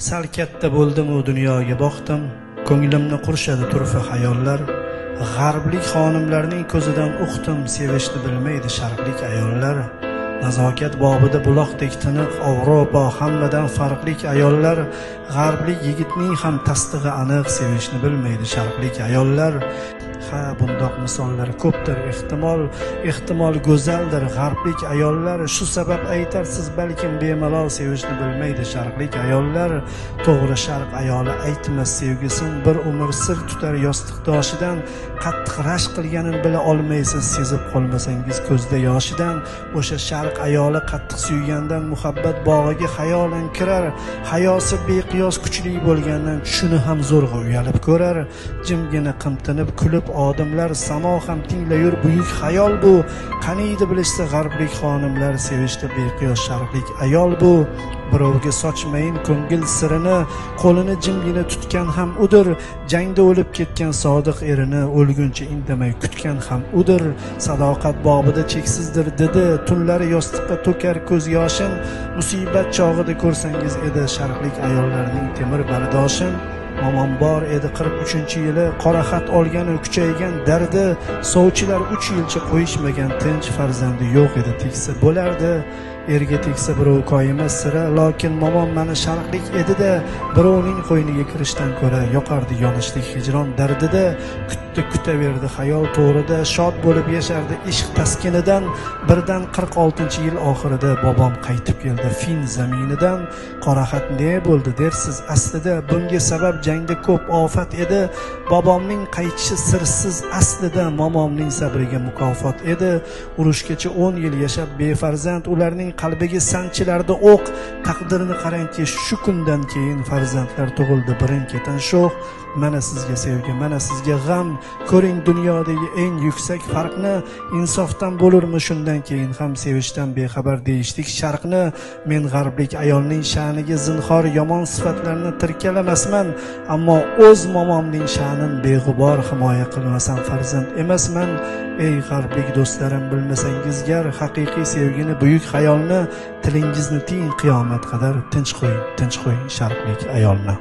Sal katta bo'ldim-u dunyoga boqdim, ko'nglimni qurshadi turfa xayollar. G'arblik xonimlarning ko'zidan uqdim, sevishni bilmaydi sharqlik ayollar. Nazokat bobida buloqdek tiniq, Avropa hammadan farqlik ayollar. G'arblik yigitning ham tasdig'i aniq, sevishni bilmaydi sharqlik ayollar. Ha, bundoq misollar ko'pdir, ehtimol go'zaldir g'arblik ayollar. Shu sabab aytarsiz balkim bemalol, sevishni bilmaydi sharqlik ayollar. To'g'ri, sharq ayoli aytmas sevgisin, bir umr sir tutar yostiqdoshidan. Qattiq rashk qilganin bila olmaysiz, sezib qolmasangiz ko'zda yoshidan. O'sha sharq ayoli qattiq suygandan muhabbat bog'iga xayolan kirar. Hayosi beqiyos kuchli bo'lgandan tushuni ham zo'rg'a uyalib ko'rar. Jimgina qimtinib kulib odamlar, samo ham tinglayur buyuk xayol bu. Qaniydi bilishsa g'arblik xonimlar, sevishdi beqiyos sharqlik ayol bu. Birovga sochmayin ko'ngil sirini, qo'lini jimgina tutgan ham udir. Jangda o'lib ketgan sodiq erini, o'lguncha indamay kutgan ham udir. Sadoqat bobida cheksizdir dedi, tunlari yostiqqa to'kar ko'z yoshin. Musibat chog'ida ko'rsangiz edi sharqlik ayollarning temir bardoshin. Momom bor edi 43-yili, qora xat olgan kuchaygan dardi. Sovchilar 3 yilcha qo'yishmagan, tinch farzandi yo'q edi, tegsa bo'lardi. Erga tegsa birov koyima sira, lokin momom mani sharqlik edi-da. Birovning qo'yniga kirishdan ko'ra yoqardi yonishlik hijron dardida. Kutaverdi xayol to'g'rida, shod bo'lib yashardi ishq taskinidan. Birdan 46-yil oxirida bobom qaytib keldi fin zaminidan. Qora xat ne bo'ldi dersiz aslida, bunga sabab jangda ko'p ofat edi. Bobomning qaytishi sirsiz aslida, momomning sabriga mukofot edi. Urushgacha 10 yil yashab befarzand, ularning qalbiga sanchilarda o'q. Taqdirini qarangki, shu kundan keyin farzandlar tug'ildi birin-ketin sho'x. Mana sizga sevgi, mana sizga g'am. Ko'ring dunyodagi eng yuksak farqni. Insofdan bo'lurmi shundan keyin ham sevishdan bexabar deyishdik sharqni. Men g'arblik ayolning sha'niga zinhor yomon sifatlarni tirkalamasman, ammo o'z momomning sha'nin beg'ubor himoya qilmasam farzand emasman. Ey g'arblik do'stlarim, bilmasangiz gar haqiqiy sevgini, buyuk xayolni, tilingizni tiying qiyomat qadar. Tinch qo'ying sharqlik ayolni.